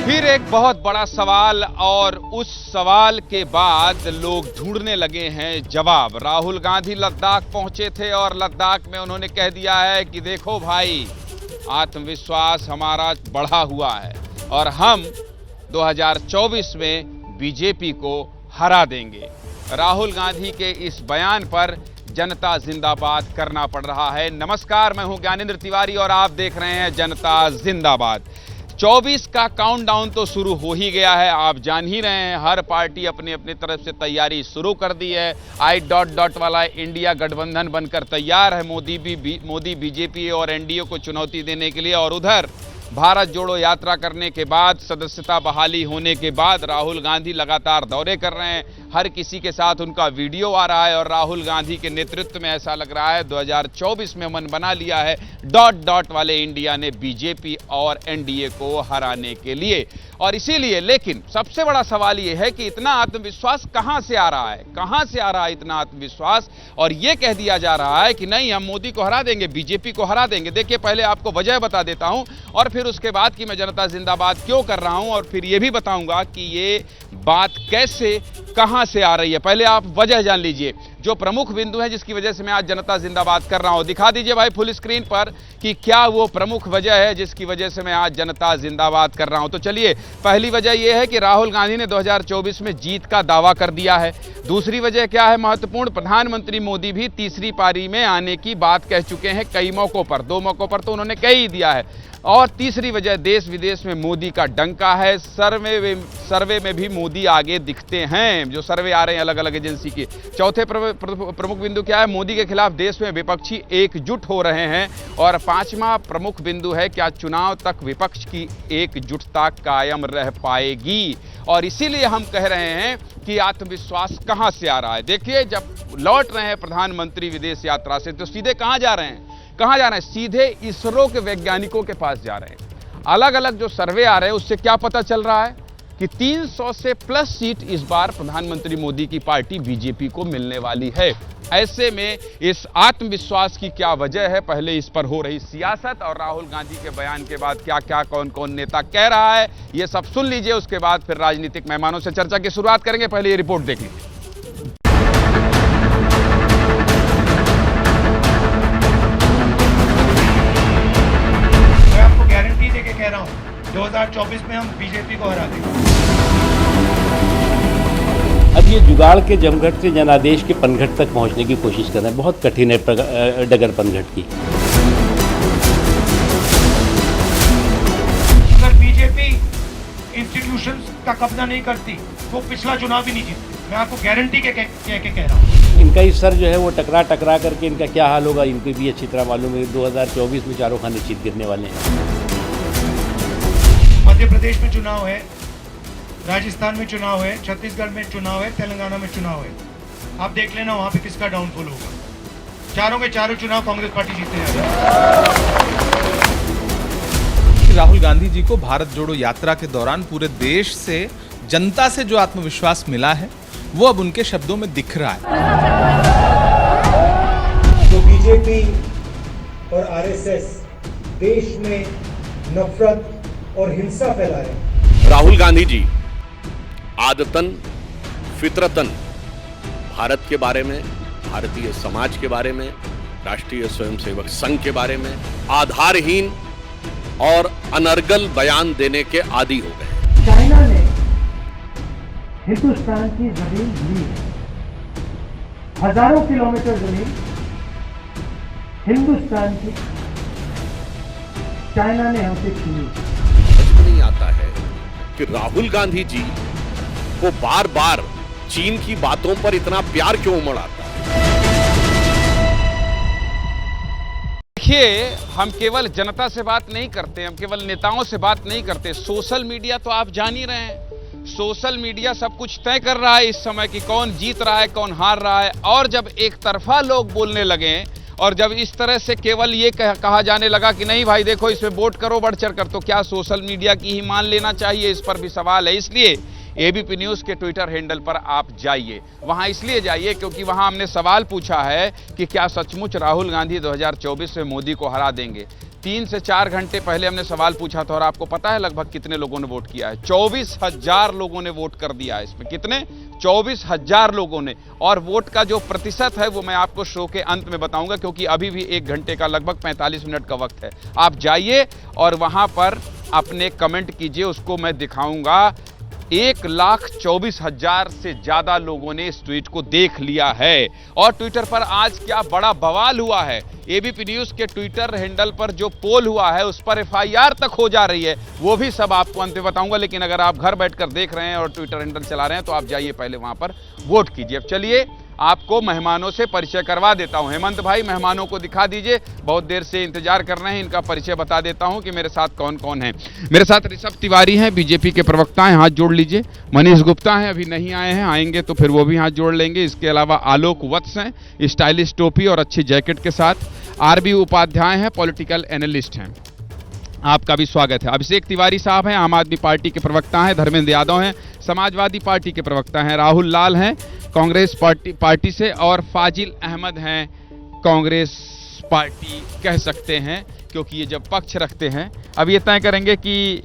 फिर एक बहुत बड़ा सवाल और उस सवाल के बाद लोग ढूंढने लगे हैं जवाब। राहुल गांधी लद्दाख पहुंचे थे और लद्दाख में उन्होंने कह दिया है कि देखो भाई, आत्मविश्वास हमारा बढ़ा हुआ है और हम 2024 में बीजेपी को हरा देंगे। राहुल गांधी के इस बयान पर जनता जिंदाबाद करना पड़ रहा है। नमस्कार, मैं हूं ज्ञानेंद्र तिवारी और आप देख रहे हैं जनता जिंदाबाद। 24 का काउंटडाउन तो शुरू हो ही गया है। आप जान ही रहे हैं, हर पार्टी अपनी अपनी तरफ से तैयारी शुरू कर दी है। I. वाला इंडिया गठबंधन बनकर तैयार है। मोदी बीजेपी और एनडीए को चुनौती देने के लिए। और उधर भारत जोड़ो यात्रा करने के बाद, सदस्यता बहाली होने के बाद राहुल गांधी लगातार दौरे कर रहे हैं। हर किसी के साथ उनका वीडियो आ रहा है और राहुल गांधी के नेतृत्व में ऐसा लग रहा है 2024 में मन बना लिया है वाले इंडिया ने बीजेपी और एनडीए को हराने के लिए। और इसीलिए, लेकिन सबसे बड़ा सवाल यह है कि इतना आत्मविश्वास कहां से आ रहा है? कहां से आ रहा है इतना आत्मविश्वास? और यह कह दिया जा रहा है कि नहीं, हम मोदी को हरा देंगे, बीजेपी को हरा देंगे। देखिए, पहले आपको वजह बता देता हूं और फिर उसके बाद कि मैं जनता जिंदाबाद क्यों कर रहा हूं और फिर यह भी बताऊंगा कि ये बात कैसे, कहां से आ रही है। पहले आप वजह जान लीजिए, जो प्रमुख बिंदु है जिसकी वजह से मैं आज जनता जिंदाबाद कर रहा हूं। दिखा दीजिए भाई फुल स्क्रीन पर कि क्या वो प्रमुख वजह है जिसकी वजह से मैं आज जनता जिंदाबाद कर रहा हूं। तो चलिए, पहली वजह यह है कि राहुल गांधी ने 2024 में जीत का दावा कर दिया है। दूसरी वजह क्या है महत्वपूर्ण? प्रधानमंत्री मोदी भी तीसरी पारी में आने की बात कह चुके हैं कई मौकों पर। 2 मौकों पर तो उन्होंने कह ही दिया है। और तीसरी वजह, देश विदेश में मोदी का डंका है। सर्वे में भी मोदी आगे दिखते हैं, जो सर्वे आ रहे हैं अलग अलग एजेंसी की। चौथे प्रमुख बिंदु क्या है? मोदी के खिलाफ देश में विपक्षी एकजुट हो रहे हैं। और पांचवा प्रमुख बिंदु है, क्या चुनाव तक विपक्ष की एकजुटता कायम रह पाएगी? और इसीलिए हम कह रहे हैं कि आत्मविश्वास कहां से आ रहा है। देखिए, जब लौट रहे हैं प्रधानमंत्री विदेश यात्रा से तो सीधे कहां जा रहे हैं? कहां जा रहे हैं? सीधे इसरो के वैज्ञानिकों के पास जा रहे हैं। अलग अलग जो सर्वे आ रहे हैं उससे क्या पता चल रहा है कि 300 से प्लस सीट इस बार प्रधानमंत्री मोदी की पार्टी बीजेपी को मिलने वाली है। ऐसे में इस आत्मविश्वास की क्या वजह है? पहले इस पर हो रही सियासत और राहुल गांधी के बयान के बाद क्या क्या कौन कौन नेता कह रहा है, ये सब सुन लीजिए। उसके बाद फिर राजनीतिक मेहमानों से चर्चा की शुरुआत करेंगे। पहले ये रिपोर्ट देख लीजिए। गारंटी देके कह रहा हूं 2024 में हम बीजेपी को हरा देंगे। अब ये जुगाड़ के जमघट से जनादेश के पनघट तक पहुंचने की कोशिश कर रहे हैं। बहुत कठिन है डगर पनघट की। अगर बीजेपी इंस्टीट्यूशंस का कब्जा नहीं करती तो पिछला चुनाव भी नहीं जीतती। मैं आपको गारंटी के कह रहा हूं। इनका ही सर जो है वो टकरा करके इनका क्या हाल होगा इनको भी अच्छी तरह मालूम है। 2024 में चारों खाने निश्चित गिरने वाले हैं। मध्य प्रदेश में चुनाव है, राजस्थान में चुनाव है, छत्तीसगढ़ में चुनाव है, तेलंगाना में चुनाव है। आप देख लेना वहां पे किसका डाउनफॉल होगा। चारों के चारों चुनाव कांग्रेस पार्टी जीतने जा रही है। राहुल गांधी जी को भारत जोड़ो यात्रा के दौरान पूरे देश से, जनता से जो आत्मविश्वास मिला है वो अब उनके शब्दों में दिख रहा है। तो बीजेपी और आरएसएस देश में नफरत और हिंसा फैला रहे हैं। राहुल गांधी जी आदतन, फितरतन भारत के बारे में, भारतीय समाज के बारे में, राष्ट्रीय स्वयंसेवक संघ के बारे में आधारहीन और अनर्गल बयान देने के आदी हो गए। चाइना ने हिंदुस्तान की जमीन ली है। हजारों किलोमीटर जमीन हिंदुस्तान की चाइना ने हमसे छीनी। समझ नहीं आता है कि राहुल गांधी जी को बार बार चीन की बातों पर इतना प्यार क्यों उमड़ आता है। देखिए, हम केवल जनता से बात नहीं करते, हम केवल नेताओं से बात नहीं करते। सोशल मीडिया तो आप जान ही रहे हैं। सोशल मीडिया सब कुछ तय कर रहा है इस समय कि कौन जीत रहा है, कौन हार रहा है। और जब एक तरफा लोग बोलने लगे और जब इस तरह से केवल ये कहा जाने लगा कि नहीं भाई देखो इसमें वोट करो बढ़ चढ़ कर, तो क्या सोशल मीडिया की ही मान लेना चाहिए? इस पर भी सवाल है। इसलिए एबीपी न्यूज़ के ट्विटर हैंडल पर आप जाइए। वहां इसलिए जाइए क्योंकि वहां हमने सवाल पूछा है कि क्या सचमुच राहुल गांधी 2024 में मोदी को हरा देंगे। 3 से 4 घंटे पहले हमने सवाल पूछा था और आपको पता है लगभग कितने लोगों ने वोट किया है? 24,000 लोगों ने वोट कर दिया है इसमें। कितने? 24,000 लोगों ने। और वोट का जो प्रतिशत है वो मैं आपको शो के अंत में बताऊंगा, क्योंकि अभी भी 1 घंटे का लगभग 45 मिनट का वक्त है। आप जाइए और वहां पर अपने कमेंट कीजिए, उसको मैं दिखाऊंगा। 1,24,000 से ज्यादा लोगों ने इस ट्वीट को देख लिया है। और ट्विटर पर आज क्या बड़ा बवाल हुआ है। एबीपी न्यूज के ट्विटर हैंडल पर जो पोल हुआ है उस पर एफआईआर तक हो जा रही है, वो भी सब आपको अंत में बताऊंगा। लेकिन अगर आप घर बैठकर देख रहे हैं और ट्विटर हैंडल चला रहे हैं तो आप जाइए पहले वहां पर वोट कीजिए। अब चलिए आपको मेहमानों से परिचय करवा देता हूं। हेमंत भाई मेहमानों को दिखा दीजिए, बहुत देर से इंतजार कर रहे हैं। इनका परिचय बता देता हूं कि मेरे साथ कौन कौन है। मेरे साथ ऋषभ तिवारी हैं, बीजेपी के प्रवक्ता हैं, हाथ जोड़ लीजिए। मनीष गुप्ता हैं, अभी नहीं आए हैं, आएंगे तो फिर वो भी हाथ जोड़ लेंगे। इसके अलावा आलोक वत्स हैं, स्टाइलिश टोपी और अच्छी जैकेट के साथ। आरबी उपाध्याय हैं, पॉलिटिकल एनालिस्ट हैं। आपका भी स्वागत है। अभिषेक तिवारी साहब हैं, आम आदमी पार्टी के प्रवक्ता हैं। धर्मेंद्र यादव हैं, समाजवादी पार्टी के प्रवक्ता हैं। राहुल लाल हैं, कांग्रेस पार्टी से। और फाजिल अहमद हैं, कांग्रेस पार्टी कह सकते हैं, क्योंकि ये जब पक्ष रखते हैं। अब ये तय करेंगे कि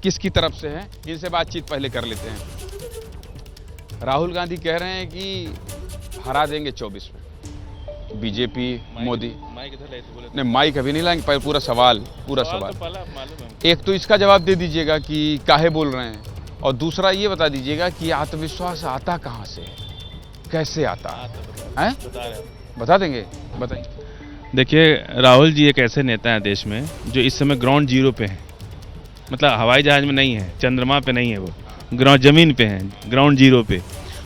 किसकी तरफ से है। इनसे बातचीत पहले कर लेते हैं। राहुल गांधी कह रहे हैं कि हरा देंगे 24 में बीजेपी मोदी। नहीं, माइक अभी नहीं लाएंगे, पर पूरा सवाल एक तो इसका जवाब दे दीजिएगा कि काहे बोल रहे हैं, और दूसरा ये बता दीजिएगा कि आत्मविश्वास आता कहाँ से है, कैसे आता है? बता देंगे, बताइए। देखिए, राहुल जी एक ऐसे नेता हैं देश में जो इस समय ग्राउंड जीरो पे हैं। मतलब हवाई जहाज में नहीं है, चंद्रमा पे नहीं है, वो ग्राउंड जमीन पे हैं, ग्राउंड जीरो पे।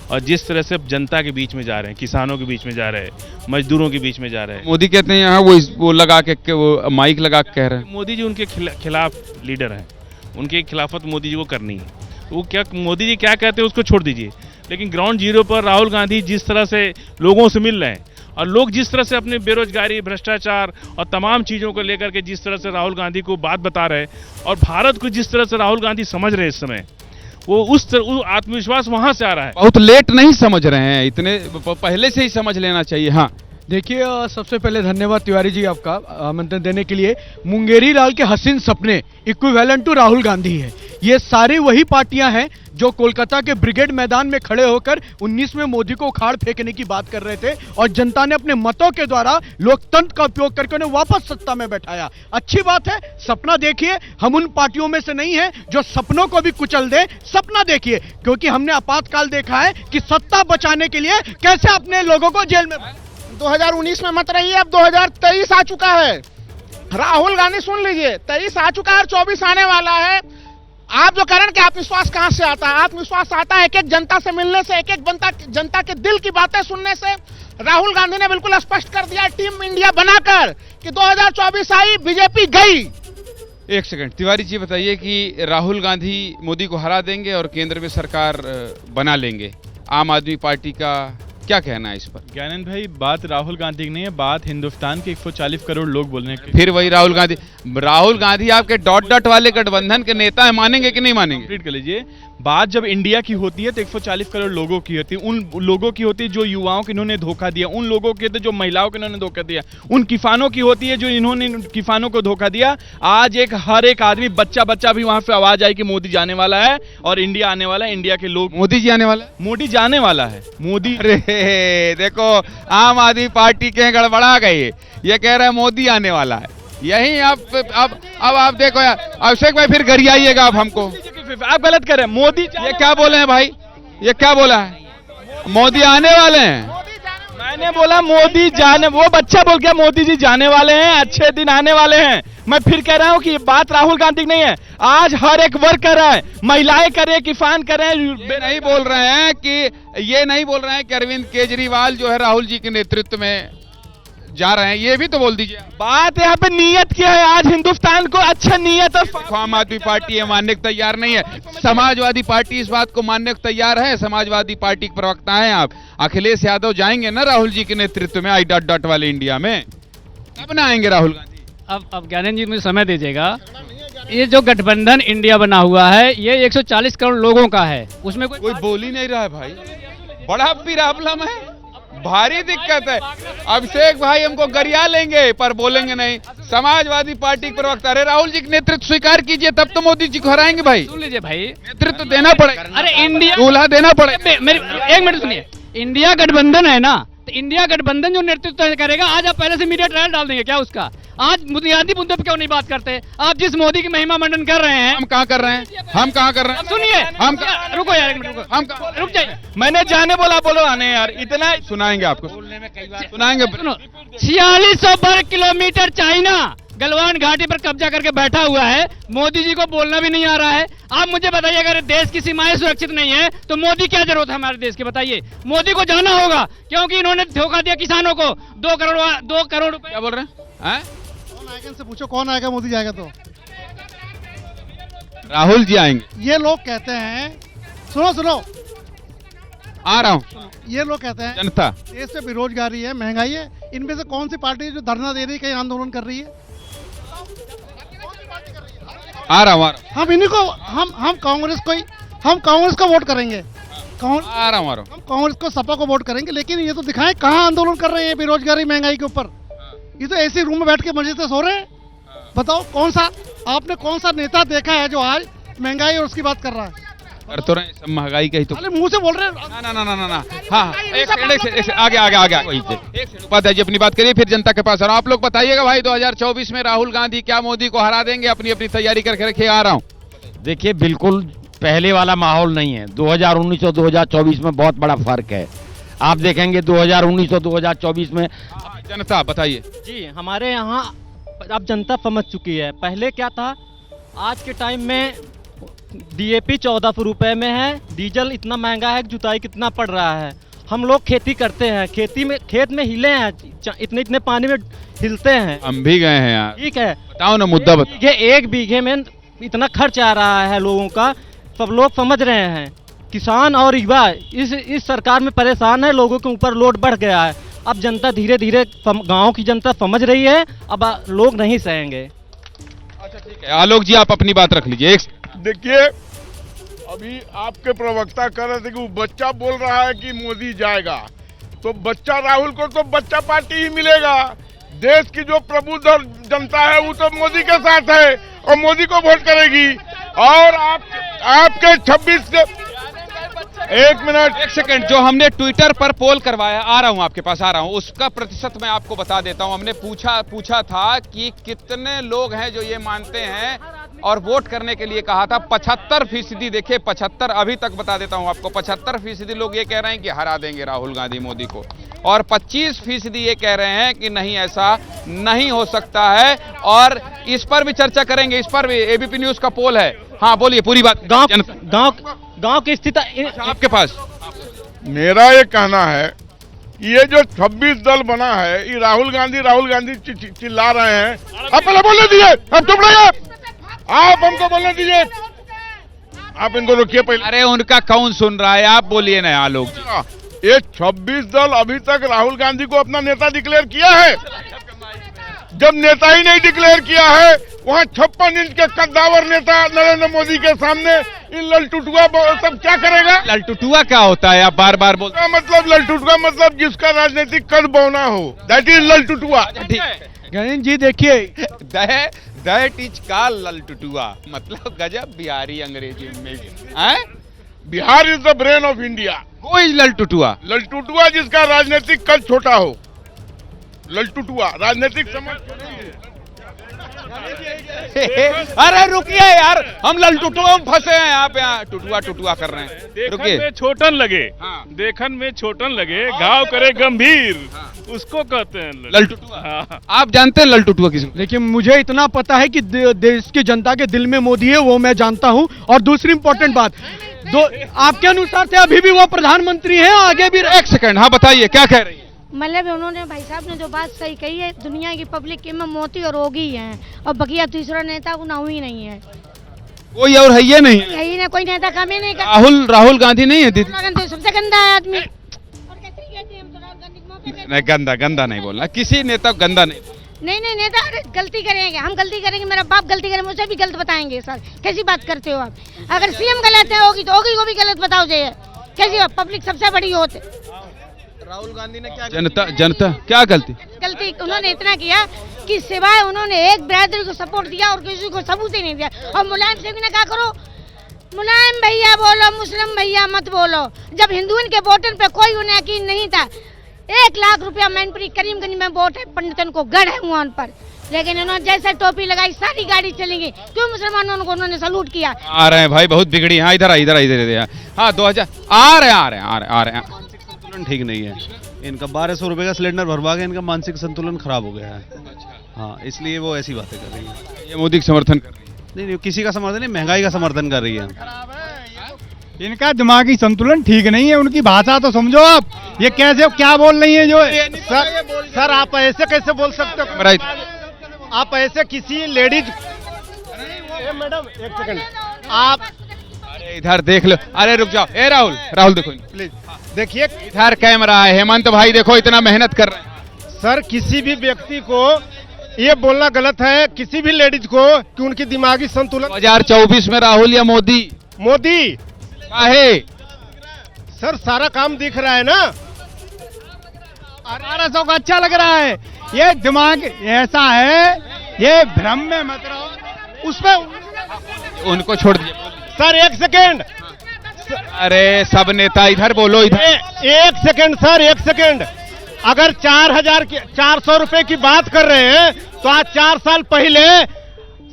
और जिस तरह से जनता के बीच में जा रहे हैं, किसानों के बीच में जा रहे हैं, मजदूरों के बीच में जा रहे हैं। मोदी कहते हैं यहाँ वो लगा के वो माइक लगा के कह रहे हैं। मोदी जी उनके खिलाफ लीडर हैं, उनकी खिलाफत मोदी जी को करनी है। तो वो क्या, मोदी जी क्या कहते हैं उसको छोड़ दीजिए, लेकिन ग्राउंड जीरो पर राहुल गांधी जिस तरह से लोगों से मिल रहे हैं और लोग जिस तरह से अपने बेरोजगारी, भ्रष्टाचार और तमाम चीज़ों को लेकर के जिस तरह से राहुल गांधी को बात बता रहे हैं और भारत को जिस तरह से राहुल गांधी समझ रहे हैं इस समय, वो उस आत्मविश्वास वहां से आ रहा है। बहुत लेट नहीं समझ रहे हैं, इतने पहले से ही समझ लेना चाहिए। हाँ देखिए, सबसे पहले धन्यवाद तिवारी जी आपका आमंत्रण देने के लिए। मुंगेरी लाल के हसीन सपने इक्विवेलेंट टू राहुल गांधी है। ये सारी वही पार्टियां हैं जो कोलकाता के ब्रिगेड मैदान में खड़े होकर 19 में मोदी को उखाड़ फेंकने की बात कर रहे थे, और जनता ने अपने मतों के द्वारा लोकतंत्र का उपयोग करके उन्हें वापस सत्ता में बैठाया। अच्छी बात है, सपना देखिए। हम उन पार्टियों में से नहीं है जो सपनों को भी कुचल दे। सपना देखिए, क्योंकि हमने आपातकाल देखा है कि सत्ता बचाने के लिए कैसे अपने लोगों को जेल में 2019 में मत रहिए, अब 2023 आ चुका है। राहुल गांधी सुन लीजिए, 23 आ चुका है और 24 आने वाला है। आप जो कह रहे हैं कि आत्मविश्वास कहां से आता है? आत्मविश्वास आता है एक एक जनता से मिलने से, एक एक जनता के दिल की बातें सुनने से। राहुल गांधी ने बिल्कुल स्पष्ट कर दिया टीम इंडिया बनाकर कि 2024 आई, बीजेपी गई। एक सेकंड, तिवारी जी बताइए कि राहुल गांधी मोदी को हरा देंगे और केंद्र में सरकार बना लेंगे। आम आदमी पार्टी का क्या कहना है इस पर? ज्ञानंद भाई, बात राहुल गांधी की नहीं है, बात हिंदुस्तान के 140 करोड़ लोग बोलने की। फिर वही राहुल गांधी आपके डॉट डॉट वाले गठबंधन के नेता है, मानेंगे कि नहीं मानेंगे? कंप्लीट कर लीजिए। बात जब इंडिया की होती है तो 140 करोड़ लोगों की होती है। उन लोगों की होती है जो युवाओं को इन्होंने धोखा दिया, उन लोगों की होती है जो महिलाओं को इन्होंने धोखा दिया, उन किसानों की होती है जो इन्होंने किसानों को धोखा दिया। आज हर एक आदमी, बच्चा भी वहां पे आवाज आई कि मोदी जाने वाला है और इंडिया आने वाला है। इंडिया के लोग, मोदी जी आने वाला है, मोदी जाने वाला है, मोदी। अरे देखो, आम आदमी पार्टी के गड़बड़ा गए, ये कह रहे हैं मोदी आने वाला है। यही अब आप देखो यार, अभिषेक भाई फिर घर आइएगा आप हमको। आप गलत कर रहे हैं। मोदी, ये क्या बोले हैं भाई, ये क्या बोला है? मोदी आने वाले हैं। मैंने बोला मोदी जाने, वो बच्चा बोल गया मोदी जी जाने वाले हैं, अच्छे दिन आने वाले हैं। मैं फिर कह रहा हूं कि बात राहुल गांधी की नहीं है, आज हर एक वर्ग कर रहा है, महिलाएं कर रहे हैं, किसान कर रहे हैं। ये नहीं बोल रहे हैं कि अरविंद केजरीवाल जो है राहुल जी के नेतृत्व में जा रहे हैं, ये भी तो बोल दीजिए। बात यहाँ पे नीयत क्या है? आज हिंदुस्तान को अच्छा नीयत और आम आदमी पार्टी ये मानने को तैयार नहीं है, समाजवादी पार्टी इस बात को मानने को तैयार है। समाजवादी पार्टी के प्रवक्ता हैं आप, अखिलेश यादव जाएंगे ना राहुल जी के नेतृत्व में आई ... वाले इंडिया में? कब ना आएंगे राहुल गांधी? अब ज्ञानंद जी मुझे समय दीजिएगा। ये जो गठबंधन इंडिया बना हुआ है, ये 140 करोड़ लोगों का है, उसमें कोई बोल ही नहीं रहा है भाई। बड़ा प्रॉब्लम है, भारी दिक्कत है। अभिषेक भाई हमको गरिया लेंगे पर बोलेंगे नहीं। समाजवादी पार्टी के प्रवक्ता, अरे राहुल जी नेतृत्व स्वीकार कीजिए तब तो मोदी जी को हराएंगे भाई। सुन लीजिए भाई, नेतृत्व देना पड़ेगा। अरे इंडिया दूल्हा देना पड़ेगा। मेरी एक मिनट सुनिए, इंडिया गठबंधन है ना, तो इंडिया गठबंधन जो नेतृत्व करेगा, आज आप पहले से मीडिया ट्रायल डाल देंगे क्या उसका? आज बुनियादी मुद्दे पर क्यों नहीं बात करते? आप जिस मोदी की महिमा मंडन कर रहे हैं, हम कहाँ कर रहे हैं? हम कहाँ कर रहे हैं? सुनिए, हम रुको यार, एक मिनट रुको, हम रुक जाइए। मैंने जाने बोला, बोलो आने यार, इतना सुनाएंगे आपको, सुनाएंगे। सुनो, 4600 वर्ग किलोमीटर चाइना गलवान घाटी पर कब्जा करके बैठा हुआ है। मोदी जी को बोलना भी नहीं आ रहा है। आप मुझे बताइए, अगर देश की सीमाएं सुरक्षित नहीं है तो मोदी क्या जरूरत है हमारे देश की? बताइए, मोदी को जाना होगा क्योंकि इन्होंने धोखा दिया किसानों को। 2 करोड़ रुपए। क्या बोल रहे हैं? कौन आएगा इनसे पूछो, कौन आएगा? मोदी जाएगा तो राहुल जी आएंगे। ये लोग कहते हैं, सुनो आ रहा हूँ। ये लोग कहते हैं जनता देश में बेरोजगारी है, महंगाई है। इनमें से कौन सी पार्टी है जो धरना दे रही है, कहीं आंदोलन कर रही है? आ रहा हूँ। हम इन्हीं को, हम कांग्रेस को वोट करेंगे। आ रहा हूँ। हम कांग्रेस को, सपा को वोट करेंगे, लेकिन ये तो दिखाएं कहाँ आंदोलन कर रहे हैं बेरोजगारी महंगाई के ऊपर। ये तो ऐसे रूम में बैठ के मजे से सो रहे हैं। बताओ आपने कौन सा नेता देखा है जो आज महंगाई और उसकी बात कर रहा है? कर तो रहे सब महंगाई का ही तो। अरे मुंह से बोल रहे हैं। ना। हाँ, एक सेकंड आगे वही से एक सेकंड बात है जी, अपनी बात करिए फिर जनता के पास। और आप लोग बताइएगा भाई, 2024 में राहुल गांधी क्या मोदी को हरा देंगे? अपनी तैयारी करके रखिए। आ रहा हूँ। देखिए, बिल्कुल पहले वाला माहौल नहीं है। 2019 और 2024 में बहुत बड़ा फर्क है। आप देखेंगे 2019 और 2024 में। जनता बताइए जी, हमारे यहाँ अब जनता समझ चुकी है। पहले क्या था, आज के टाइम में DAP 1400 रुपए में है, डीजल इतना महंगा है, जुताई कितना पड़ रहा है। हम लोग खेती करते हैं, खेत में हिले हैं, इतने पानी में हिलते हैं। हम भी गए हैं यार। ठीक है, बताओ ना मुद्दा बताओ। एक बीघे में इतना खर्च आ रहा है लोगों का, सब लोग समझ रहे हैं। किसान और युवा इस सरकार में परेशान है, लोगों के ऊपर लोड बढ़ गया है। अब जनता धीरे धीरे, गांव की जनता समझ रही है, अब लोग नहीं सहेंगे। अच्छा ठीक है, आलोक जी आप अपनी बात रख लीजिए। देखिए, अभी आपके प्रवक्ता कह रहे थे कि वो बच्चा बोल रहा है कि मोदी जाएगा, तो बच्चा राहुल को तो बच्चा पार्टी ही मिलेगा। देश की जो प्रबुद्ध जनता है वो तो मोदी के साथ है और मोदी को वोट करेगी। और आपके 26 से एक सेकंड, जो हमने ट्विटर पर पोल करवाया, आ रहा हूं आपके पास, आ रहा हूं, उसका प्रतिशत मैं आपको बता देता हूं। हमने पूछा था कि कितने लोग हैं जो ये मानते हैं और वोट करने के लिए कहा था। 75%। देखिए 75, अभी तक बता देता हूं आपको, 75% लोग ये कह रहे हैं कि हरा देंगे राहुल गांधी मोदी को, और 25% ये कह रहे हैं कि नहीं, ऐसा नहीं हो सकता है। और इस पर भी चर्चा करेंगे, इस पर भी ABP न्यूज का पोल है। हाँ बोलिए पूरी बात। गांव की स्थिति आपके पास। मेरा ये कहना है, ये जो 26 दल बना है, ये राहुल गांधी चिल्ला रहे हैं। आप पहले बोलने दीजिए, अब चुप रहिए, आप हमको बोलने दीजिए, आप इनको रोकिए पहले। अरे उनका कौन सुन रहा है, आप बोलिए ना आलोक जी। ये 26 दल अभी तक राहुल गांधी को अपना नेता डिक्लेयर किया है? जब नेता ही नहीं डिक्लेयर किया है, वहाँ 56 इंच के कद्दावर नेता नरेंद्र मोदी के सामने इन ललटुटुआ सब क्या करेगा? ललटुटुआ क्या होता है, आप बार बार बोलते? मतलब ललटुटुआ मतलब जिसका राजनीतिक कद बौना हो, दैट इज ललटुटुआ। गणेश जी देखिए, दैट इज का ललटुटुआ मतलब गजब बिहारी अंग्रेजी में। Bihar is the brain of India. वो इज ललटुटुआ। ललटुटुआ जिसका राजनीतिक कद छोटा हो, ललटुटुआ राजनीतिक समझ। अरे रुकिए यार, हम ललटुटुआ में फंसे हैं, आप यहाँ टुटुआ कर रहे हैं। रुकिए, में छोटन लगे। हाँ। देखन में छोटन लगे, घाव करे गंभीर। हाँ। उसको कहते हैं ललटुटुआ। हाँ। आप जानते हैं ललटुटुआ किसको? देखिए, मुझे इतना पता है कि देश की जनता के दिल में मोदी है, वो मैं जानता हूँ। और दूसरी इंपॉर्टेंट बात, आपके अनुसार से अभी भी वो प्रधानमंत्री हैं, आगे भी। एक सेकंड, हाँ बताइए क्या कह रही है? मतलब उन्होंने, भाई साहब ने जो बात सही कही है, दुनिया की पब्लिक के में मोदी और योगी हैं, और बकिया तीसरा नेता नाम ही नहीं है, कोई और है ये नहीं, यही ना, कोई नेता काम ही नहीं कर। राहुल गांधी नहीं है दीदी? सबसे गंदा है आदमी। नहीं, गंदा नहीं बोलना, किसी नेता गंदा नहीं। नहीं नेता गलती करेंगे, हम गलती करेंगे, मेरा बाप गलती करे, मुझे भी गलत बताएंगे। सर कैसी बात करते हो आप? अगर CM गलत है होगी तो होगी को भी गलत बताओ। कैसी पब्लिक सबसे बड़ी होते, राहुल गांधी ने क्या जनता क्या गलती उन्होंने इतना किया कि सिवाय उन्होंने एक ब्रदर को सपोर्ट दिया और किसी को सबूत ही नहीं दिया। और मुलायम सिंह ने क्या करो, मुलायम भैया बोलो, मुस्लिम भैया मत बोलो। जब हिंदुओं के वोटर पे कोई उन्हें यकीन नहीं था, 1 लाख रुपया मैनपुरी करीमगंज में वोट है, पंडितन को गढ़ है वहाँ पर, लेकिन उन्होंने जैसे टोपी लगाई सारी गाड़ी चलेंगी। क्यों मुसलमानों को उन्होंने सलूट किया। आ रहे हैं भाई, बहुत बिगड़ी। हाँ इधर हाँ 2000 आ रहे हैं। संतुलन ठीक नहीं है इनका। 1200 रुपए का सिलेंडर भरवा के इनका मानसिक संतुलन खराब हो गया है। हाँ, इसलिए वो ऐसी बातें कर रही है। ये मोदी का समर्थन कर रही है? नहीं, किसी का समर्थन नहीं, महंगाई का समर्थन कर रही है। इनका दिमागी संतुलन ठीक नहीं है। उनकी भाषा तो समझो आप, ये कैसे क्या बोल रही है जो। सर आप ऐसे कैसे बोल सकते हो? आप ऐसे किसी लेडीज, मैडम एक सेकंड, आप इधर देख लो। अरे रुक जाओ, ए राहुल देखो प्लीज देखिए, इधर कैमरा है। हेमंत भाई देखो इतना मेहनत कर रहे हैं। सर किसी भी व्यक्ति को ये बोलना गलत है, किसी भी लेडीज को, कि उनकी दिमागी संतुलन। 2024 में राहुल या मोदी? मोदी। काहे? सर सारा काम दिख रहा है ना। 1800 का अच्छा लग रहा है। ये दिमाग ऐसा है, ये भ्रम में मत रहो। उसमें उनको छोड़ दिए। सर एक सेकेंड, अरे सब नेता इधर बोलो, इधर एक सेकेंड सर, एक सेकेंड। अगर 400 रुपए की बात कर रहे हैं तो आज 4 साल पहले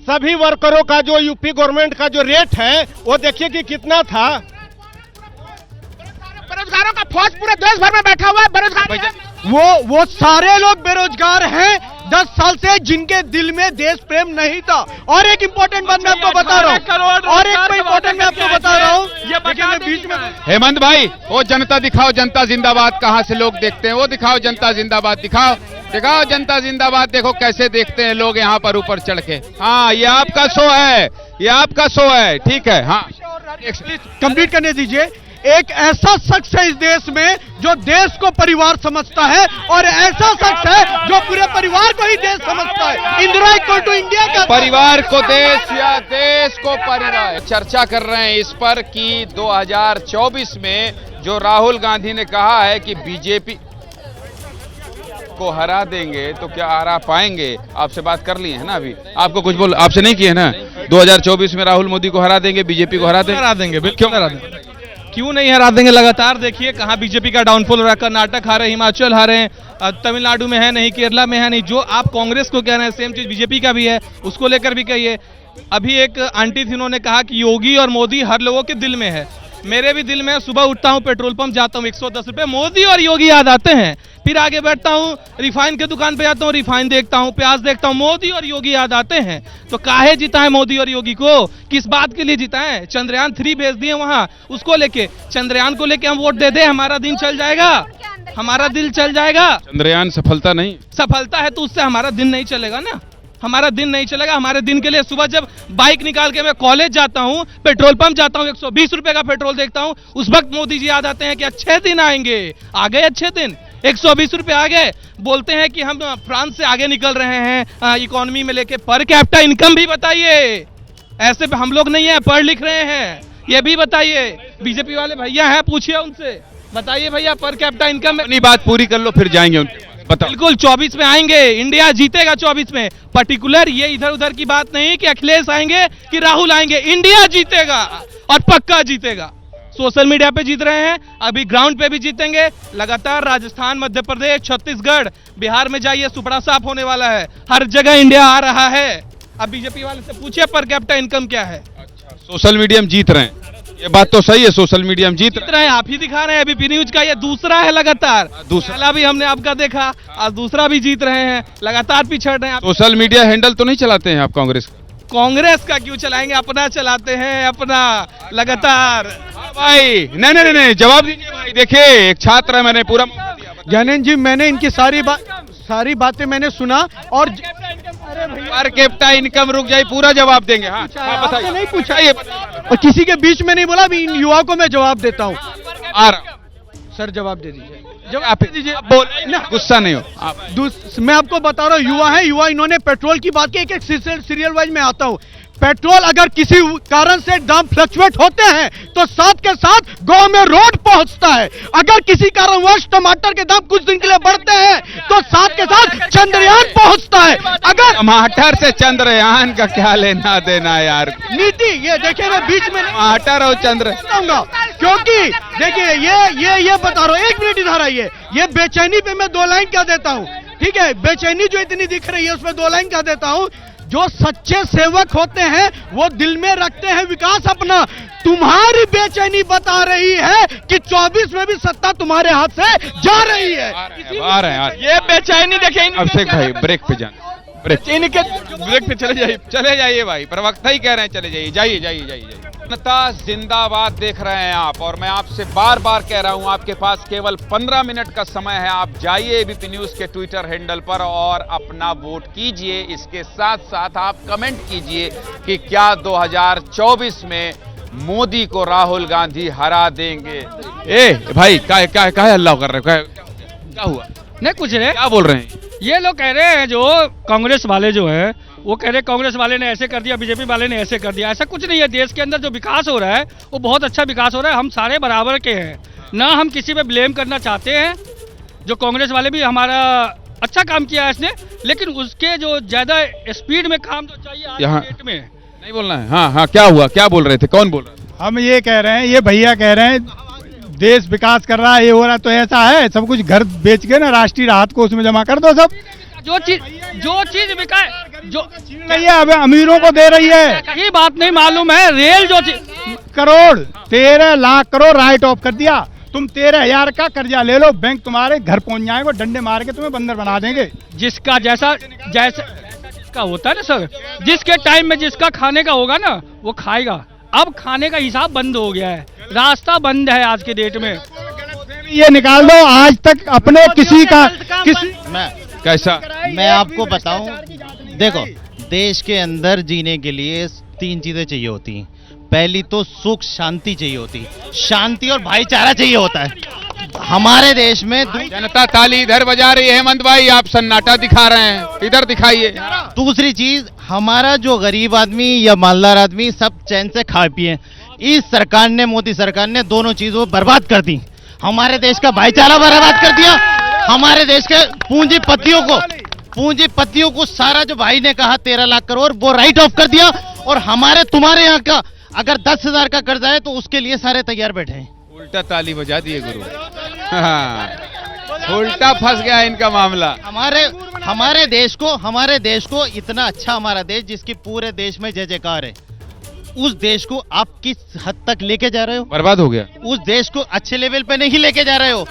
सभी वर्करों का जो यूपी गवर्नमेंट का जो रेट है वो देखिए कि कितना था। बेरोजगारों का फौज पूरे देश भर में बैठा हुआ है। बेरोजगार वो सारे लोग बेरोजगार हैं 10 साल से, जिनके दिल में देश प्रेम नहीं था। और एक इम्पोर्टेंट बात मैं आपको बता रहा हूँ, और एक इम्पोर्टेंट मैं आपको बता रहा हूँ, ये बीच में हेमंत भाई, वो जनता दिखाओ, जनता जिंदाबाद कहाँ से लोग देखते हैं, वो दिखाओ जनता जिंदाबाद, दिखाओ जनता जिंदाबाद। देखो कैसे देखते हैं लोग यहाँ पर ऊपर चढ़ के। हाँ ये आपका शो है, ये आपका शो है, ठीक है। हाँ कंप्लीट करने दीजिए। एक ऐसा शख्स है इस देश में जो देश को परिवार समझता है, और ऐसा शख्स है जो पूरे परिवार को ही देश समझता है। इंदिरा इक्वल टू इंडिया का परिवार को देश या देश को परिवार। चर्चा कर रहे हैं इस पर कि 2024 में जो राहुल गांधी ने कहा है कि बीजेपी को हरा देंगे, तो क्या हरा पाएंगे? आपसे बात कर लिए है ना, अभी आपको कुछ बोल आपसे नहीं किए ना। 2024 में राहुल मोदी को हरा देंगे, बीजेपी को हरा देंगे। बिल्कुल हरा देंगे। क्यों नहीं हरा देंगे? लगातार देखिए कहाँ बीजेपी का डाउनफॉल हो रहा है। कर्नाटक हारे, हिमाचल हारे, तमिलनाडु में है नहीं, केरला में है नहीं। जो आप कांग्रेस को कह रहे हैं सेम चीज बीजेपी का भी है, उसको लेकर भी कहिए। अभी एक आंटी थी, उन्होंने कहा कि योगी और मोदी हर लोगों के दिल में है। मेरे भी दिल में, सुबह उठता हूं, पेट्रोल पंप जाता हूं, 110 रुपए, मोदी और योगी याद आते हैं। फिर आगे बैठता हूं, रिफाइन की दुकान पे जाता हूं, रिफाइन देखता हूं, प्याज देखता हूं, मोदी और योगी याद आते हैं। तो काहे जीता है मोदी और योगी को? किस बात के लिए जीता है? चंद्रयान 3 भेज दिए वहां, उसको लेके, चंद्रयान को लेके हम वोट दे दे, हमारा दिन चल जाएगा, हमारा दिल चल जाएगा। चंद्रयान सफलता नहीं, सफलता है तो उससे हमारा दिन नहीं चलेगा ना, हमारा दिन नहीं चलेगा। हमारे दिन के लिए सुबह जब बाइक निकाल के मैं कॉलेज जाता हूं, पेट्रोल पंप जाता हूं, 120 रुपए का पेट्रोल देखता हूं, उस वक्त मोदी जी याद आते हैं कि अच्छे दिन आएंगे। आ गए अच्छे दिन, 120 रुपए आ गए। बोलते हैं कि हम फ्रांस से आगे निकल रहे हैं इकोनॉमी में लेके। पर कैपिटा इनकम भी बताइए, ऐसे हम लोग नहीं है, पढ़ लिख रहे हैं, ये भी बताइए। बीजेपी वाले भैया हैं, पूछिए उनसे, बताइए भैया पर कैपिटा इनकम। अपनी बात पूरी कर लो फिर जाएंगे उनके। बिल्कुल 24 में आएंगे, इंडिया जीतेगा 24 में। पर्टिकुलर ये इधर उधर की बात नहीं कि अखिलेश आएंगे कि राहुल आएंगे, इंडिया जीतेगा और पक्का जीतेगा। सोशल मीडिया पे जीत रहे हैं, अभी ग्राउंड पे भी जीतेंगे। लगातार राजस्थान, मध्य प्रदेश, छत्तीसगढ़, बिहार में जाइए, सुपड़ा साफ होने वाला है। हर जगह इंडिया आ रहा है। अब बीजेपी वाले से पूछिए पर कैपिटा इनकम क्या है। अच्छा, सोशल मीडिया में जीत रहे हैं, ये बात तो सही है, सोशल मीडिया में जीत रहे हैं। आप ही दिखा रहे हैं, एबीपी न्यूज का ये दूसरा है लगातार। दूसरा भी हमने आपका देखा, आज दूसरा भी जीत रहे हैं, लगातार पिछड़ रहे हैं। सोशल मीडिया हैंडल तो नहीं चलाते हैं आप कांग्रेस का? कांग्रेस का क्यों चलाएंगे, अपना चलाते हैं, अपना लगातार। भाई नहीं, जवाब दीजिए भाई। देखिए एक छात्र है, मैंने पूरा ज्ञानेंद्र जी, मैंने इनकी सारी बातें मैंने सुना। और पर कैपिटा इनकम, रुक जाइए, पूरा जवाब देंगे। हाँ बताइए। नहीं पूछा ये, और किसी के बीच में नहीं बोला। अभी इन युवाओं को मैं जवाब देता हूँ। आ रहा सर, जवाब दे दीजिए, जवाब दे दीजिए, बोल ना, गुस्सा नहीं हो आप। मैं आपको बता रहा हूँ, युवा है, युवा, इन्होंने पेट्रोल की बात की। एक सीरियल वाइज में आता हूँ। पेट्रोल अगर किसी कारण से दाम फ्लक्चुएट होते हैं तो साथ के साथ गांव में रोड पहुंचता है। अगर किसी कारणवश टमाटर के दाम कुछ दिन के लिए बढ़ते हैं तो साथ के साथ चंद्रयान पहुंचता है। अगर टमाटर से चंद्रयान का क्या लेना देना यार, नीति ये देखिए मैं बीच में टमाटर और चंद्र क्योंकि देखिए ये बता रहा हूं, 1 मिनट इधर आइए। ये बेचैनी पे मैं 2 लाइन क्या देता हूं, ठीक है, बेचैनी जो इतनी दिख रही है उसमें 2 लाइन क्या देता हूं। जो सच्चे सेवक होते हैं वो दिल में रखते हैं विकास अपना। तुम्हारी बेचैनी बता रही है कि 24 में भी सत्ता तुम्हारे हाथ से जा रही है। आ रहे हैं ये बेचैनी देखें। अभिषेक भाई ब्रेक पे जाना, ब्रेक पे चले जाइए भाई, प्रवक्ता ही कह रहे हैं चले जाइए, जाइए। जनता जिंदाबाद देख रहे हैं आप, और मैं आपसे बार बार कह रहा हूं आपके पास केवल 15 मिनट का समय है। आप जाइए एबीपी न्यूज के ट्विटर हैंडल पर और अपना वोट कीजिए। इसके साथ साथ आप कमेंट कीजिए कि क्या 2024 में मोदी को राहुल गांधी हरा देंगे। ए भाई क्या अल्लाह कर रहे हो, क्या हुआ? नहीं कुछ रहे, क्या बोल रहे हैं ये लोग कह रहे हैं, जो कांग्रेस वाले जो है वो कह रहे हैं कांग्रेस वाले ने ऐसे कर दिया, बीजेपी वाले ने ऐसे कर दिया। ऐसा कुछ नहीं है। देश के अंदर जो विकास हो रहा है वो बहुत अच्छा विकास हो रहा है। हम सारे बराबर के हैं, ना हम किसी पे ब्लेम करना चाहते हैं। जो कांग्रेस वाले भी हमारा अच्छा काम किया है इसने, लेकिन उसके जो ज्यादा स्पीड में काम जो चाहिए आज के डेट में नहीं बोलना है। हाँ क्या हुआ, क्या बोल रहे थे, कौन बोल रहा है? हम ये कह रहे हैं, ये भैया कह रहे हैं देश विकास कर रहा है, ये हो रहा है, तो ऐसा है सब कुछ घर बेच के ना राष्ट्रीय राहत को उसमें जमा कर दो सब। जो चीज विकास जो नहीं है, अब अमीरों को दे रही है। ये बात नहीं मालूम है। रेल जो करोड़ 13 लाख करोड़ राइट ऑफ कर दिया। तुम 13,000 का कर्जा ले लो, बैंक तुम्हारे घर पहुंच जाएंगे, डंडे मार के तुम्हें बंदर बना देंगे। जिसका जैसा का होता है ना सर, जिसके टाइम में जिसका खाने का होगा ना वो खाएगा। अब खाने का हिसाब बंद हो गया है, रास्ता बंद है आज के डेट में। ये निकाल दो, आज तक अपने किसी का कैसा मैं आपको बताऊं, देखो देश के अंदर जीने के लिए 3 चीजें चाहिए होती हैं। पहली तो सुख शांति चाहिए होती, शांति और भाईचारा चाहिए होता है हमारे देश में। जनता ताली इधर बजा रही है, हेमंत भाई आप सन्नाटा दिखा रहे हैं, इधर दिखाइए। दूसरी चीज, हमारा जो गरीब आदमी या मालदार आदमी सब चैन से खा पिए। इस सरकार ने, मोदी सरकार ने दोनों चीजों बर्बाद कर दी। हमारे देश का भाईचारा बर्बाद कर दिया, हमारे देश के पूंजीपतियों को सारा जो भाई ने कहा 13 लाख करोड़ वो राइट ऑफ कर दिया। और हमारे तुम्हारे यहाँ का अगर 10,000 का कर्जा है तो उसके लिए सारे तैयार बैठे हैं। उल्टा ताली बजा दिए गुरु। हाँ, उल्टा फंस गया इनका मामला। हमारे देश को इतना अच्छा, हमारा देश जिसकी पूरे देश में जय जयकार है, उस देश को आप किस हद तक लेके जा रहे हो? बर्बाद हो गया। उस देश को अच्छे लेवल पे नहीं लेके जा रहे हो।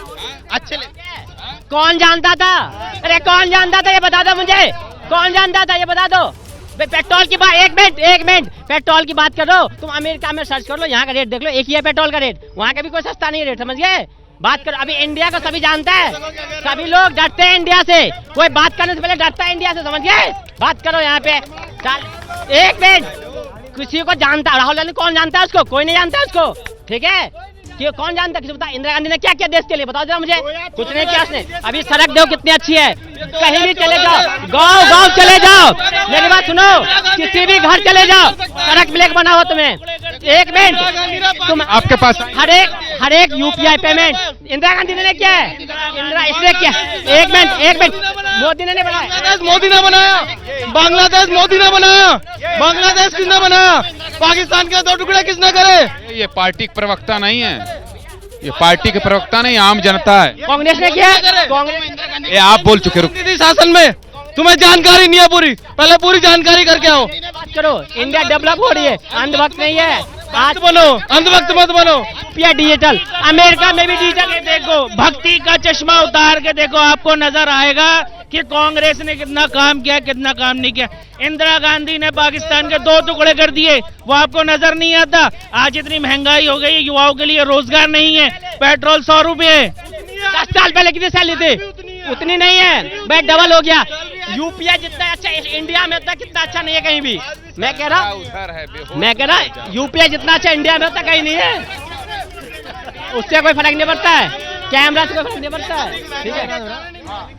कौन जानता था? अरे कौन जानता था ये बता दो मुझे, कौन जानता था ये बता दो। पेट्रोल की बात, एक मिनट पेट्रोल की बात करो। तुम अमेरिका में सर्च कर लो, यहाँ का रेट देख लो, एक ही है पेट्रोल का रेट। वहाँ का भी कोई सस्ता नहीं रेट, समझ गए? बात करो, अभी इंडिया को सभी जानता है, सभी लोग डरते हैं इंडिया से। कोई बात करने से पहले डरता है इंडिया से, समझ गए? बात करो यहाँ पे। 1 मिनट, किसी को जानता, राहुल गांधी कौन जानता है उसको? कोई नहीं जानता है उसको, ठीक है? कि कौन जानता, किसी बता। इंदिरा गांधी ने क्या किया देश के लिए, बताओ जरा मुझे। कुछ नहीं किया उसने। अभी सड़क देखो कितनी अच्छी है, कहीं भी चले जाओ, गांव चले जाओ, मेरी बात सुनो, किसी भी घर चले जाओ, सड़क ब्लैक बना हो तुम्हें। 1 मिनट, तुम आपके पास हर एक यूपीआई पेमेंट इंदिरा गांधी ने किया है, इसने किया। 1 मिनट, मोदी ने नहीं बनाया, मोदी ने बनाया, बांग्लादेश मोदी ने बनाया, बांग्लादेश किसने बनाया, पाकिस्तान के 2 टुकड़े किसने करे? ये पार्टी के प्रवक्ता नहीं है, ये पार्टी के प्रवक्ता नहीं, आम जनता है। कांग्रेस ने किया, कांग्रेस। ये आप बोल चुके, रुक शासन में तुम्हें जानकारी नहीं है पूरी, पहले पूरी जानकारी करके आओ। बात करो, इंडिया डेवलप हो रही है, अंधभक्त नहीं है। आज बनो, अंधभक्त मत बनो। डिजिटल, अमेरिका में भी डिजिटल है। देखो, भक्ति का चश्मा उतार के देखो, आपको नजर आएगा कि कांग्रेस ने कितना काम किया, कितना काम नहीं किया। इंदिरा गांधी ने पाकिस्तान के 2 टुकड़े कर दिए, वो आपको नजर नहीं आता। आज इतनी महंगाई हो गई, युवाओं के लिए रोजगार नहीं है, पेट्रोल 100 रुपए। 10 साल पहले कितनी सैलरी थी? उतनी नहीं है भाई, डबल हो गया। यूपीआई जितना अच्छा इंडिया में होता कितना अच्छा नहीं है कहीं भी। मैं कह रहा यूपीआई जितना अच्छा इंडिया में होता कहीं नहीं है, उससे कोई फर्क नहीं पड़ता है। कैमरा से कोई फर्क नहीं पड़ता है, ठीक है।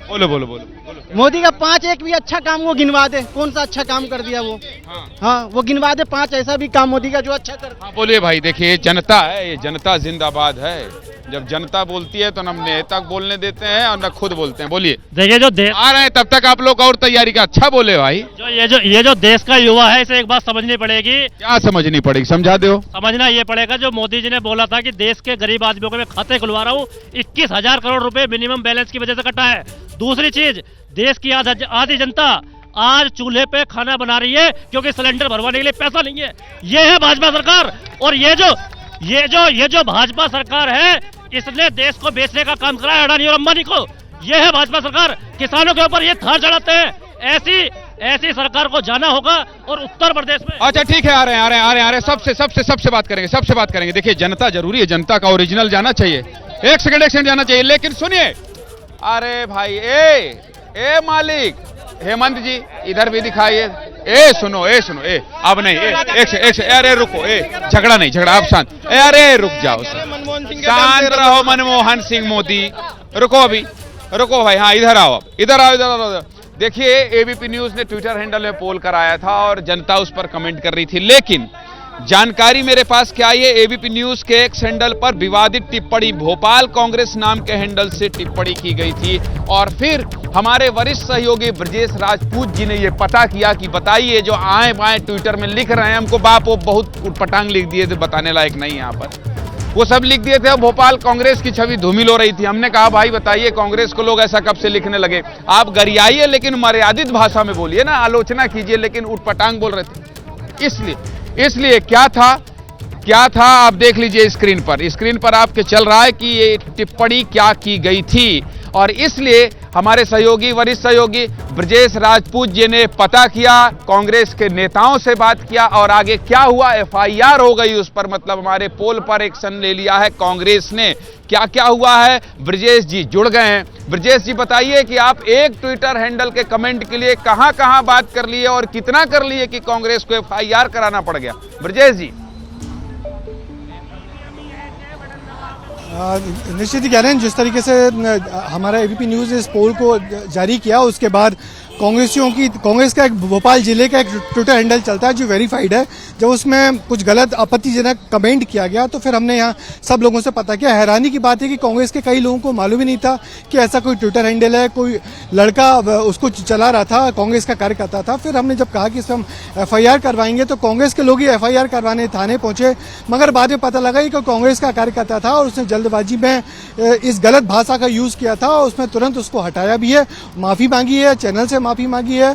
बोलो बोलो बोलो। मोदी का 5 एक भी अच्छा काम वो गिनवा दे, कौन सा अच्छा काम कर दिया वो? हाँ वो गिनवा दे 5 ऐसा भी काम मोदी का जो अच्छा कर। बोलिए भाई, देखिए जनता है, ये जनता जिंदाबाद है। जब जनता बोलती है तो न नेता बोलने देते हैं और न खुद बोलते हैं। बोलिए। देखिए जो आ रहे हैं तब तक आप लोग और तैयारी का अच्छा बोले भाई। ये जो देश का युवा है, इसे एक बात समझनी पड़ेगी। क्या समझनी पड़ेगी, समझा दो। समझना ये पड़ेगा, जो मोदी जी ने बोला था कि देश के गरीब आदमियों के मैं खाते खुलवा रहा हूँ, 21,000 करोड़ रुपए मिनिमम बैलेंस की वजह से कटा है। दूसरी चीज, देश की आधी जनता आज चूल्हे पे खाना बना रही है क्योंकि सिलेंडर भरवाने के लिए पैसा नहीं है। ये है भाजपा सरकार। और ये जो भाजपा सरकार है, इसने देश को बेचने का काम करा है अडानी और अंबानी को। ये है भाजपा सरकार। किसानों के ऊपर ये थार चढ़ाते हैं। ऐसी सरकार को जाना होगा। और उत्तर प्रदेश में अच्छा ठीक है, आ रहे हैं सबसे बात करेंगे। देखिए जनता जरूरी है, जनता का ओरिजिनल जाना चाहिए। एक सेकंड जाना चाहिए, लेकिन सुनिए। अरे भाई ए मालिक हेमंत जी इधर भी दिखाइए। सुनो अब नहीं, एक अरे रुको, झगड़ा नहीं, आप शांत। अरे रुक जाओ, शांत रहो मनमोहन सिंह मोदी। रुको भाई, हाँ इधर आओ। देखिए एबीपी न्यूज ने ट्विटर हैंडल में पोल कराया था और जनता उस पर कमेंट कर रही थी, लेकिन जानकारी मेरे पास क्या आई है, एबीपी न्यूज के एक्स हैंडल पर विवादित टिप्पणी भोपाल कांग्रेस नाम के हैंडल से टिप्पणी की गई थी। और फिर हमारे वरिष्ठ सहयोगी ब्रजेश राजपूत जी ने यह पता किया कि बताइए जो आए बाएं ट्विटर में लिख रहे हैं, हमको बाप वो बहुत उटपटांग लिख दिए थे, बताने लायक नहीं यहाँ पर। वो सब लिख दिए थे, भोपाल कांग्रेस की छवि धूमिल हो रही थी। हमने कहा भाई बताइए कांग्रेस को लोग ऐसा कब से लिखने लगे? आप गरियाइए लेकिन मर्यादित भाषा में बोलिए ना, आलोचना कीजिए, लेकिन उटपटांग बोल रहे थे। इसलिए क्या था आप देख लीजिए स्क्रीन पर आपके चल रहा है कि ये टिप्पणी क्या की गई थी। और इसलिए हमारे वरिष्ठ सहयोगी ब्रजेश राजपूत जी ने पता किया, कांग्रेस के नेताओं से बात किया और आगे क्या हुआ, एफआईआर हो गई उस पर। मतलब हमारे पोल पर एक्शन ले लिया है कांग्रेस ने। क्या हुआ है, ब्रजेश जी जुड़ गए हैं। ब्रजेश जी बताइए कि आप एक ट्विटर हैंडल के कमेंट के लिए कहां बात कर लिए और कितना कर लिए कि कांग्रेस को एफआईआर कराना पड़ गया? ब्रजेश जी। निश्चित ही कह रहे हैं, जिस तरीके से हमारा एबीपी न्यूज इस पोल को जारी किया, उसके बाद कांग्रेस का एक भोपाल जिले का एक ट्विटर हैंडल चलता है जो वेरीफाइड है। जब उसमें कुछ गलत आपत्तिजनक कमेंट किया गया तो फिर हमने यहाँ सब लोगों से पता किया। हैरानी की बात है कि कांग्रेस के कई लोगों को मालूम ही नहीं था कि ऐसा कोई ट्विटर हैंडल है, कोई लड़का उसको चला रहा था, कांग्रेस का कार्यकर्ता था। फिर हमने जब कहा कि इस पर हम एफआईआर करवाएंगे तो कांग्रेस के लोग ही एफआईआर करवाने थाने पहुंचे, मगर बाद में पता लगा कि कांग्रेस का कार्यकर्ता था और उसने जल्दबाजी में इस गलत भाषा का यूज किया था और उसमें तुरंत उसको हटाया भी है, माफी मांगी है, चैनल से माफी मांगी है,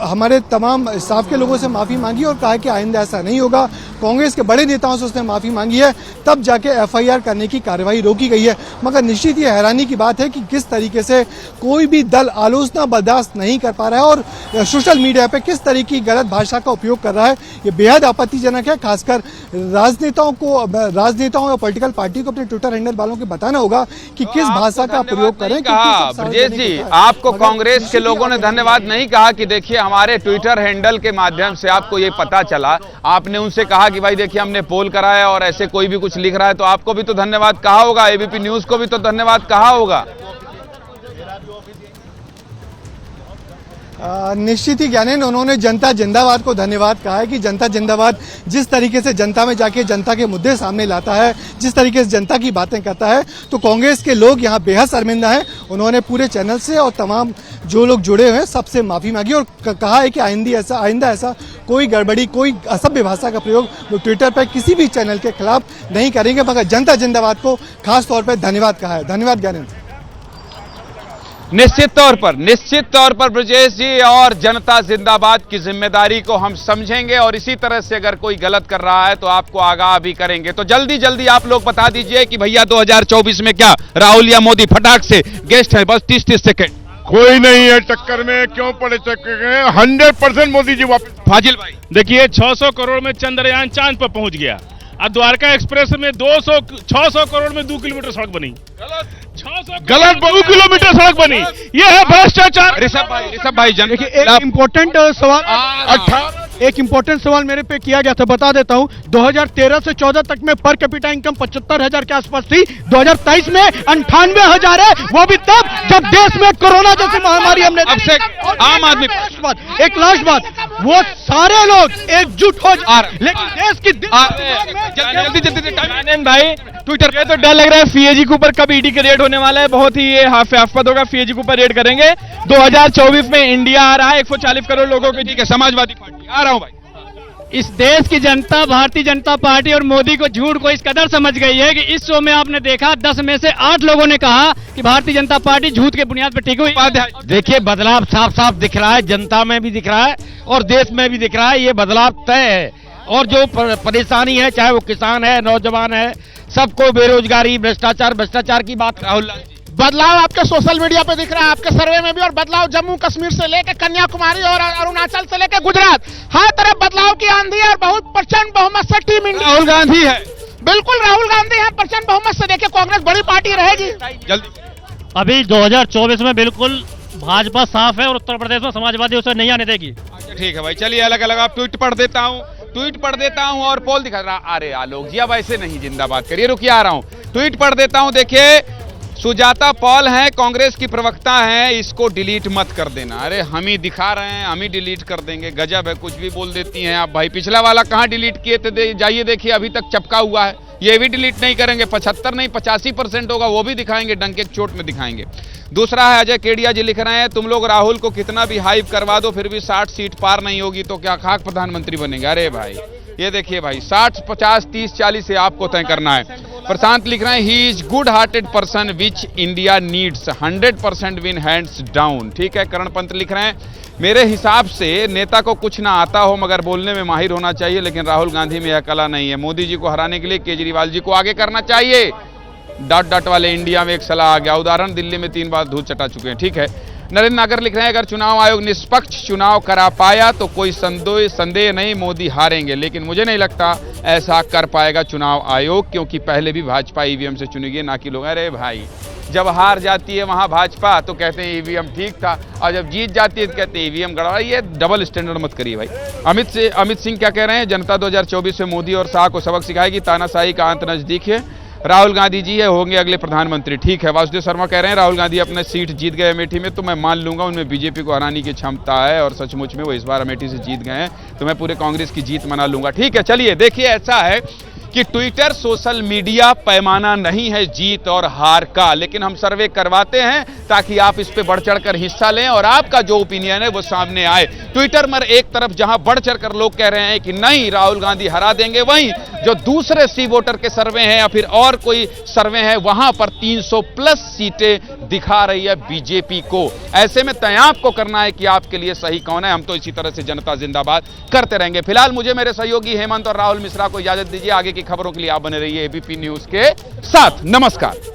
हमारे तमाम स्टाफ के लोगों से माफी मांगी और कहा कि आइंदा ऐसा नहीं होगा। कांग्रेस के बड़े नेताओं से उसने माफी मांगी है, तब जाके एफआईआर करने की कार्रवाई रोकी गई है। मगर निश्चित ही हैरानी की बात है कि किस तरीके से कोई भी दल आलोचना बर्दाश्त नहीं कर पा रहा है और सोशल मीडिया पे किस तरीके की गलत भाषा का उपयोग कर रहा है। ये बेहद आपत्तिजनक है। खासकर राजनेताओं या पॉलिटिकल पार्टी को अपने ट्विटर हैंडल वालों को बताना होगा कि किस भाषा का प्रयोग करें। ब्रजेश जी, आपको कांग्रेस के लोगों ने धन्यवाद नहीं कहा कि देखिए हमारे ट्विटर हैंडल के माध्यम से आपको ये पता चला, आपने उनसे कहा कि भाई देखिए हमने पोल कराया और ऐसे कोई भी कुछ लिख रहा है, तो आपको भी तो धन्यवाद कहा होगा, एबीपी न्यूज को भी तो धन्यवाद कहा होगा। निश्चित ही ज्ञानेन, उन्होंने जनता जिंदाबाद को धन्यवाद कहा है कि जनता जिंदाबाद जिस तरीके से जनता में जाके जनता के मुद्दे सामने लाता है, जिस तरीके से जनता की बातें करता है, तो कांग्रेस के लोग यहाँ बेहद शर्मिंदा हैं। उन्होंने पूरे चैनल से और तमाम जो लोग जुड़े हुए हैं सबसे माफी मांगी और कहा है कि आइंदा ऐसा कोई गड़बड़ी, कोई असभ्य भाषा का प्रयोग वो ट्विटर पर किसी भी चैनल के खिलाफ नहीं करेंगे। मगर जनता जिंदाबाद को खास तौर पर धन्यवाद कहा है। धन्यवाद ज्ञानेन। निश्चित तौर पर ब्रजेश जी, और जनता जिंदाबाद की जिम्मेदारी को हम समझेंगे और इसी तरह से अगर कोई गलत कर रहा है तो आपको आगाह भी करेंगे। तो जल्दी आप लोग बता दीजिए कि भैया 2024 में क्या राहुल या मोदी? फटाक से गेस्ट है, बस 30 सेकंड। कोई नहीं है टक्कर में, क्यों पड़े चक्कर में? 100% मोदी जी वापस। फाजिल भाई देखिए 600 करोड़ में चंद्रयान चांद पर पहुंच गया। अब द्वारका एक्सप्रेस में 600 करोड़ में 2 किलोमीटर सड़क बनी। गलत 2 किलोमीटर सड़क बनी। ये है भ्रष्टाचार। ऋषभ भाई देखिए एक इम्पोर्टेंट सवाल, एक इंपॉर्टेंट सवाल मेरे पे किया गया था, बता देता हूं। 2013 से 14 तक में पर कैपिटा इनकम 75,000 के आसपास थी। 2023 में 98,000 है, वो भी तब जब देश में कोरोना जैसी महामारी हमने आम आदमी एक लास्ट बात, वो सारे लोग एकजुट हो लेकिन देश की भाई ट्विटर पे तो डर लग रहा है सीएजी के ऊपर कब ईडी का रेड होने वाला है। बहुत ही ये हास्यास्पद होगा, सीएजी के ऊपर रेड करेंगे। 2024 में इंडिया आ रहा है 140 करोड़ लोगों के, ठीक है, समाजवादी पार्टी आ रहा हूं भाई। इस देश की जनता भारतीय जनता पार्टी और मोदी को झूठ को इस कदर समझ गई है कि इस शो में आपने देखा 10 में से 8 लोगों ने कहा कि भारतीय जनता पार्टी झूठ के बुनियाद पर टिकी हुई। देखिए बदलाव साफ साफ दिख रहा है, जनता में भी दिख रहा है और देश में भी दिख रहा है। ये बदलाव तय है और जो परेशानी है, चाहे वो किसान है, नौजवान है, सबको बेरोजगारी, भ्रष्टाचार की बात। राहुल बदलाव आपके सोशल मीडिया पे दिख रहा है, आपके सर्वे में भी, और बदलाव जम्मू कश्मीर से लेकर कन्याकुमारी और अरुणाचल से लेकर गुजरात, हर तरफ बदलाव की आंधी है और बहुत प्रचंड बहुमत से टीम इंडिया। राहुल गांधी है, बिल्कुल राहुल गांधी है, प्रचंड बहुमत से। देखिए कांग्रेस बड़ी पार्टी रहेगी जल्दी। अभी 2024 में बिल्कुल भाजपा साफ है और उत्तर प्रदेश में समाजवादी उसे नहीं आने देगी। अच्छा ठीक है भाई, चलिए अलग अलग आप ट्वीट पढ़ देता हूं और पोल दिखा रहा। अरे आलोक जी अब ऐसे नहीं जिंदाबाद करिए, रुकिए आ रहा हूं, ट्वीट पढ़ देता हूं। देखिए सुजाता पॉल हैं, कांग्रेस की प्रवक्ता हैं, इसको डिलीट मत कर देना। अरे हम ही दिखा रहे हैं, हम ही डिलीट कर देंगे, गजब है, कुछ भी बोल देती हैं आप भाई। पिछला वाला कहां डिलीट किए थे, जाइए देखिए, अभी तक चपका हुआ है। ये भी डिलीट नहीं करेंगे, 75 नहीं 85% होगा, वो भी दिखाएंगे, डंके चोट में दिखाएंगे। दूसरा है अजय केडिया जी लिख रहे हैं, तुम लोग राहुल को कितना भी हाइप करवा दो फिर भी 60 सीट पार नहीं होगी तो क्या खाक प्रधानमंत्री बनेंगे। अरे भाई ये देखिए भाई, 60 50 30 40 से आपको तय करना है। प्रशांत लिख रहे हैं, he is good hearted person which India needs, 100% win hands down. ठीक है। करणपंत लिख रहे हैं, मेरे हिसाब से नेता को कुछ ना आता हो मगर बोलने में माहिर होना चाहिए, लेकिन राहुल गांधी में यह कला नहीं है। मोदी जी को हराने के लिए केजरीवाल जी को आगे करना चाहिए। ... वाले इंडिया में एक सलाह आ गया, उदाहरण दिल्ली में 3 बार धूल चटा चुके हैं। ठीक है। नरेंद्र नागर लिख रहे हैं, अगर चुनाव आयोग निष्पक्ष चुनाव करा पाया तो कोई संदेह नहीं मोदी हारेंगे, लेकिन मुझे नहीं लगता ऐसा कर पाएगा चुनाव आयोग, क्योंकि पहले भी भाजपा ईवीएम से चुनी गई, ना कि लोग। अरे भाई जब हार जाती है वहां भाजपा तो कहते हैं ईवीएम ठीक था, और जब जीत जाती है तो कहते हैं ईवीएम गड़बड़। ये डबल स्टैंडर्ड मत करिए भाई। अमित सिंह क्या कह रहे हैं, जनता 2024 में मोदी और शाह को सबक सिखाएगी, तानाशाही का अंत नजदीक है, राहुल गांधी जी है होंगे अगले प्रधानमंत्री। ठीक है। वासुदेव शर्मा कह रहे हैं, राहुल गांधी अपने सीट जीत गए अमेठी में, तो मैं मान लूंगा उनमें बीजेपी को हराने की क्षमता है और सचमुच में वो इस बार अमेठी से जीत गए हैं, तो मैं पूरे कांग्रेस की जीत मना लूंगा। ठीक है। चलिए देखिए, ऐसा है कि ट्विटर सोशल मीडिया पैमाना नहीं है जीत और हार का, लेकिन हम सर्वे करवाते हैं ताकि आप इस पे बढ़ चढ़कर हिस्सा लें और आपका जो ओपिनियन है वो सामने आए। ट्विटर में एक तरफ जहां बढ़ चढ़कर लोग कह रहे हैं कि नहीं राहुल गांधी हरा देंगे, वहीं जो दूसरे सी वोटर के सर्वे हैं या फिर और कोई सर्वे है वहां पर 300+ सीटें दिखा रही है बीजेपी को। ऐसे में तय आपको करना है कि आपके लिए सही कौन है। हम तो इसी तरह से जनता जिंदाबाद करते रहेंगे। फिलहाल मुझे मेरे सहयोगी हेमंत और राहुल मिश्रा को इजाजत दीजिए। आगे की खबरों के लिए आप बने रहिए एबीपी न्यूज के साथ। नमस्कार।